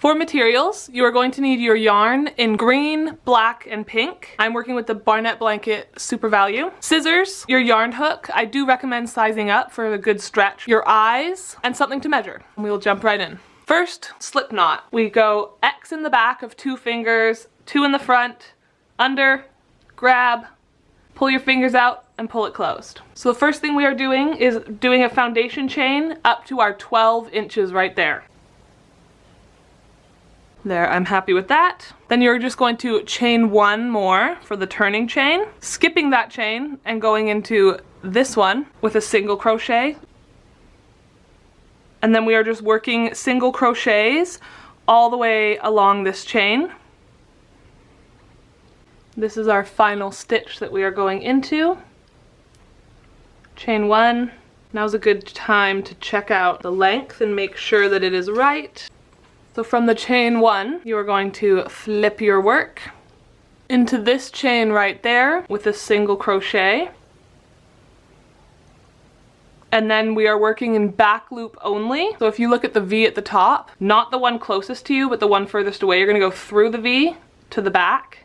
For materials, you are going to need your yarn in green, black, and pink. I'm working with the Barnett Blanket Super Value. Scissors, your yarn hook. I do recommend sizing up for a good stretch. Your eyes, and something to measure. And we will jump right in. First, slip knot. We go X in the back of 2 fingers, 2 in the front, under, grab, pull your fingers out, and pull it closed. So the first thing we are doing is doing a foundation chain up to our 12 inches right there. There, I'm happy with that. Then you're just going to chain 1 more for the turning chain, skipping that chain and going into this one with a single crochet. And then we are just working single crochets all the way along this chain. This is our final stitch that we are going into. Chain 1. Now's a good time to check out the length and make sure that it is right. So from the chain 1, you are going to flip your work into this chain right there with a single crochet. And then we are working in back loop only. So if you look at the V at the top, not the one closest to you, but the one furthest away, you're gonna go through the V to the back,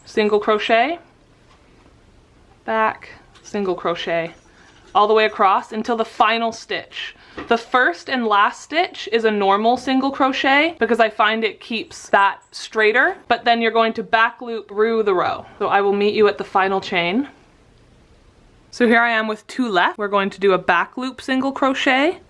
single crochet, back, single crochet, all the way across until the final stitch. The first and last stitch is a normal single crochet because I find it keeps that straighter, but then you're going to back loop through the row. So I will meet you at the final chain. So here I am with 2 left. We're going to do a back loop single crochet,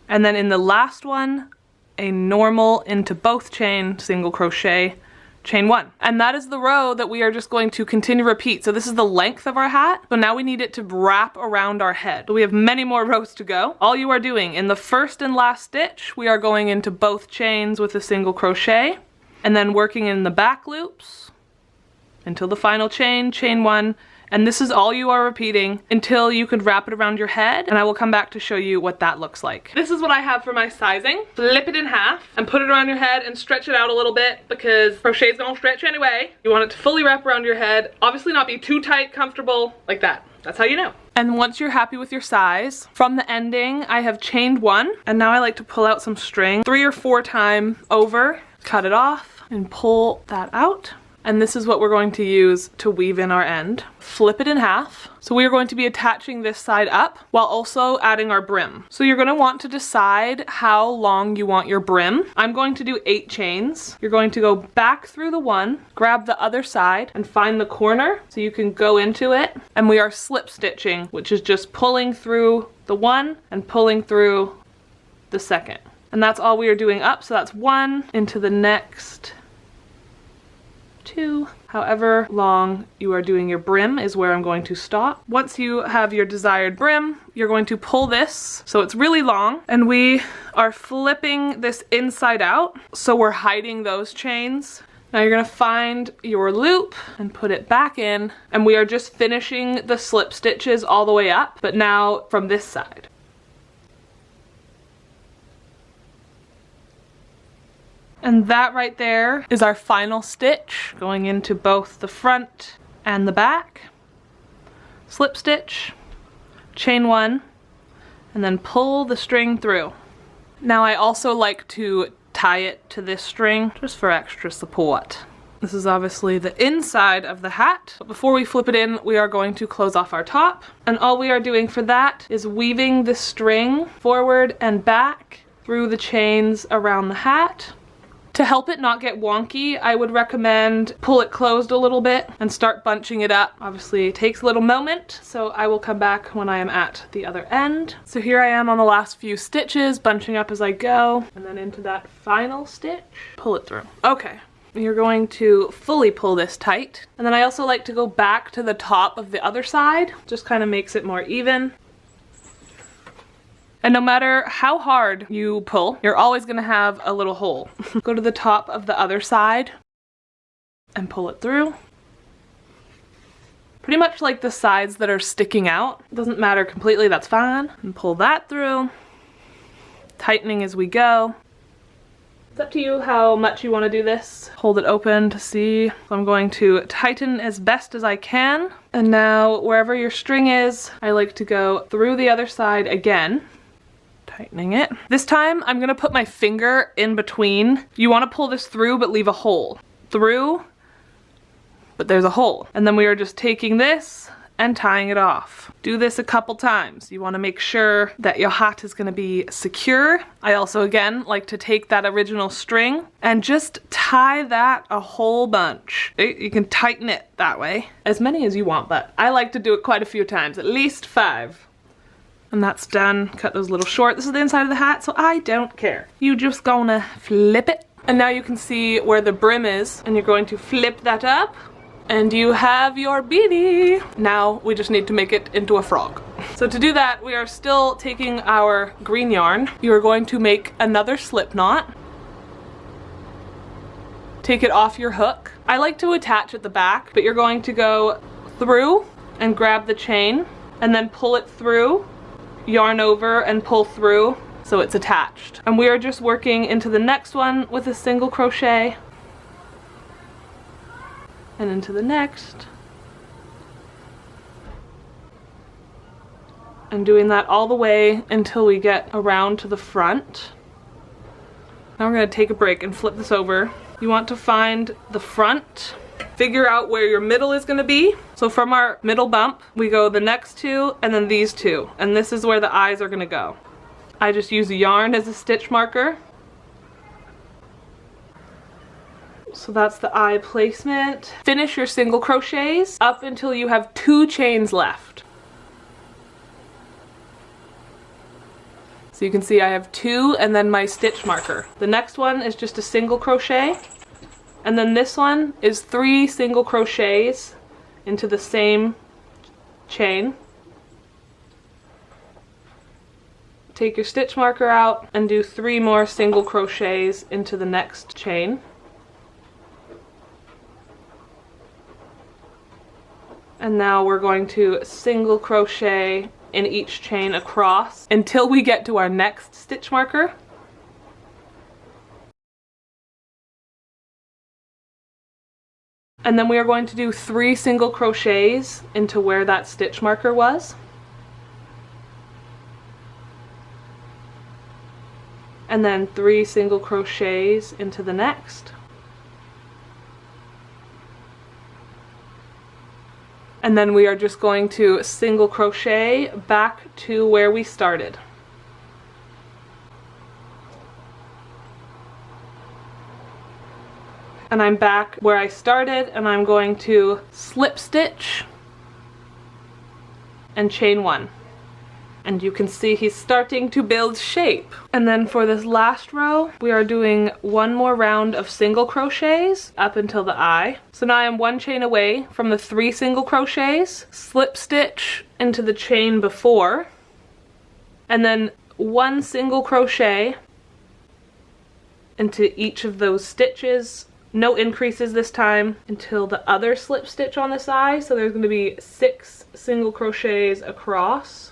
and then in the last one, a normal into both chain single crochet, chain 1. And that is the row that we are just going to continue to repeat. So this is the length of our hat. So now we need it to wrap around our head. So we have many more rows to go. All you are doing in the first and last stitch, we are going into both chains with a single crochet and then working in the back loops until the final chain, chain 1. And this is all you are repeating until you could wrap it around your head, and I will come back to show you what that looks like. This is what I have for my sizing. Flip it in half and put it around your head and stretch it out a little bit because crochet is gonna stretch anyway. You want it to fully wrap around your head. Obviously not be too tight, comfortable, like that. That's how you know. And once you're happy with your size, from the ending, I have chained 1, and now I like to pull out some string 3 or 4 times over, cut it off, and pull that out. And this is what we're going to use to weave in our end. Flip it in half. So we are going to be attaching this side up while also adding our brim. So you're going to want to decide how long you want your brim. I'm going to do 8 chains. You're going to go back through the one, grab the other side, and find the corner so you can go into it. And we are slip stitching, which is just pulling through the one and pulling through the second. And that's all we are doing up. So that's 1 into the next 2. However long you are doing your brim is where I'm going to stop. Once you have your desired brim, you're going to pull this so it's really long, and we are flipping this inside out so we're hiding those chains. Now you're going to find your loop and put it back in, and we are just finishing the slip stitches all the way up, but now from this side. And that right there is our final stitch going into both the front and the back. Slip stitch, chain 1, and then pull the string through. Now I also like to tie it to this string just for extra support. This is obviously the inside of the hat, but before we flip it in, we are going to close off our top. And all we are doing for that is weaving the string forward and back through the chains around the hat. To help it not get wonky, I would recommend pull it closed a little bit and start bunching it up. Obviously it takes a little moment, so I will come back when I am at the other end. So here I am on the last few stitches, bunching up as I go, and then into that final stitch, pull it through. Okay, you're going to fully pull this tight. And then I also like to go back to the top of the other side, just kind of makes it more even. And no matter how hard you pull, you're always gonna have a little hole. Go to the top of the other side and pull it through. Pretty much like the sides that are sticking out. Doesn't matter completely, that's fine. And pull that through. Tightening as we go. It's up to you how much you wanna do this. Hold it open to see. So I'm going to tighten as best as I can. And now wherever your string is, I like to go through the other side again. Tightening it. This time I'm gonna put my finger in between. You wanna pull this through but leave a hole. Through, but there's a hole. And then we are just taking this and tying it off. Do this a couple times. You wanna make sure that your hat is gonna be secure. I also, again, like to take that original string and just tie that a whole bunch. You can tighten it that way. As many as you want, but I like to do it quite a few times, at least 5. And that's done. Cut those a little short. This is the inside of the hat, so I don't care. You just gonna flip it. And now you can see where the brim is, and you're going to flip that up, and you have your beanie. Now we just need to make it into a frog. So to do that, we are still taking our green yarn. You are going to make another slip knot. Take it off your hook. I like to attach at the back, but you're going to go through and grab the chain, and then pull it through, yarn over and pull through so it's attached. And we are just working into the next one with a single crochet, and into the next, and doing that all the way until we get around to the front. Now we're going to take a break and flip this over. You want to find the front, figure out where your middle is going to be. So from our middle bump, we go the next two and then these two, and this is where the eyes are going to go. I just use yarn as a stitch marker. So that's the eye placement. Finish your single crochets up until you have 2 chains left. So you can see I have 2 and then my stitch marker. The next one is just a single crochet, and then this one is 3 single crochets into the same chain. Take your stitch marker out and do 3 more single crochets into the next chain. And now we're going to single crochet in each chain across until we get to our next stitch marker. And then we are going to do 3 single crochets into where that stitch marker was. And then 3 single crochets into the next. And then we are just going to single crochet back to where we started. And I'm back where I started, and I'm going to slip stitch and chain 1. And you can see he's starting to build shape. And then for this last row, we are doing 1 more round of single crochets up until the eye. So now I am 1 chain away from the 3 single crochets, slip stitch into the chain before, and then 1 single crochet into each of those stitches. No increases this time until the other slip stitch on this eye. So there's going to be 6 single crochets across.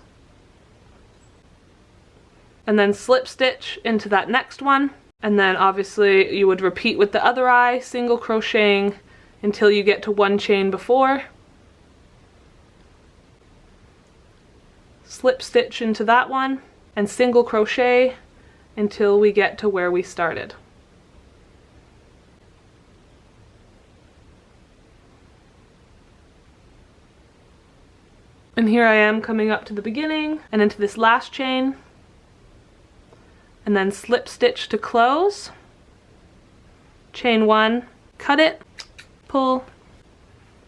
And then slip stitch into that next one, and then obviously you would repeat with the other eye, single crocheting until you get to 1 chain before, slip stitch into that one, and single crochet until we get to where we started. And here I am coming up to the beginning and into this last chain. And then slip stitch to close, chain 1, cut it, pull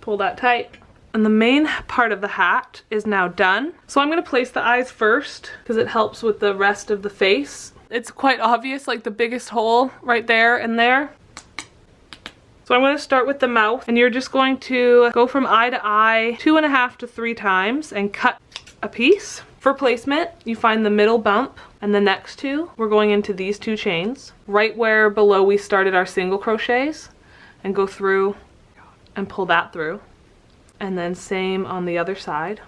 that tight, and the main part of the hat is now done. So I'm going to place the eyes first because it helps with the rest of the face. It's quite obvious, like the biggest hole right there and there. So I'm going to start with the mouth, and you're just going to go from eye to eye 2.5 to 3 times and cut a piece. For placement, you find the middle bump, and the next 2, we're going into these 2 chains, right where below we started our single crochets, and go through and pull that through. And then same on the other side,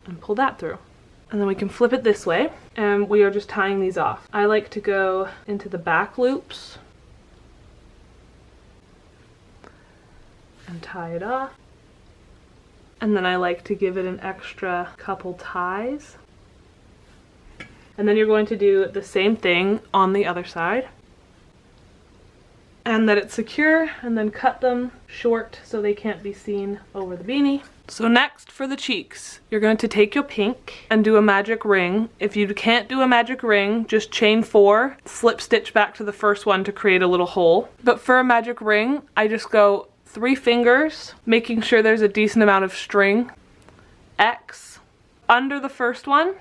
and pull that through. And then we can flip it this way, and we are just tying these off. I like to go into the back loops and tie it off. And then I like to give it an extra couple ties And then you're going to do the same thing on the other side. And that it's secure, and then cut them short so they can't be seen over the beanie. So next for the cheeks, you're going to take your pink and do a magic ring. If you can't do a magic ring, just chain 4, slip stitch back to the first one to create a little hole. But for a magic ring, I just go 3 fingers, making sure there's a decent amount of string, X, under the first one,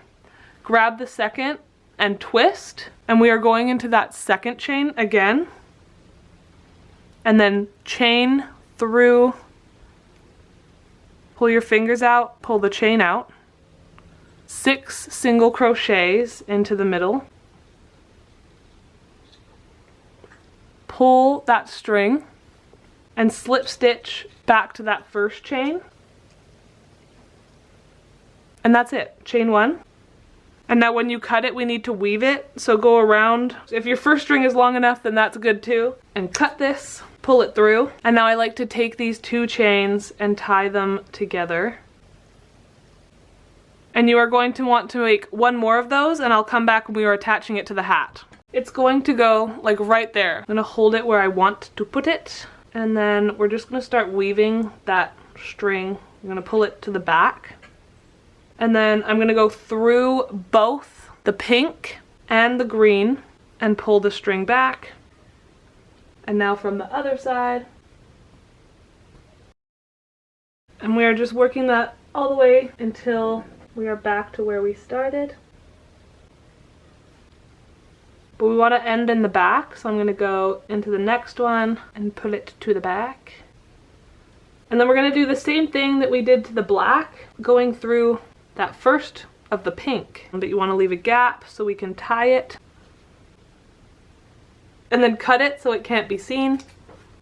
grab the second and twist, and we are going into that second chain again. And then chain through, pull your fingers out, pull the chain out, 6 single crochets into the middle, pull that string and slip stitch back to that first chain, and that's it, chain 1. And now when you cut it, we need to weave it, so go around. If your first string is long enough, then that's good too. And cut this, pull it through. And now I like to take these 2 chains and tie them together. And you are going to want to make 1 more of those, and I'll come back when we are attaching it to the hat. It's going to go like right there. I'm gonna hold it where I want to put it, and then we're just gonna start weaving that string. I'm gonna pull it to the back. And then I'm gonna go through both the pink and the green and pull the string back. And now from the other side. And we are just working that all the way until we are back to where we started. But we want to end in the back, so I'm gonna go into the next one and pull it to the back. And then we're gonna do the same thing that we did to the black, going through that first of the pink, but you want to leave a gap so we can tie it and then cut it so it can't be seen.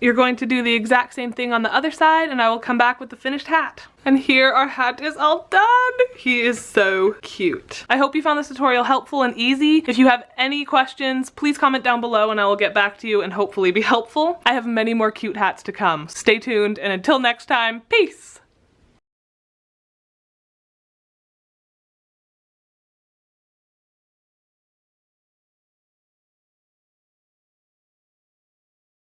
You're going to do the exact same thing on the other side, and I will come back with the finished hat. And here our hat is all done. He is so cute. I hope you found this tutorial helpful and easy. If you have any questions, please comment down below and I will get back to you and hopefully be helpful. I have many more cute hats to come. Stay tuned, and until next time, peace!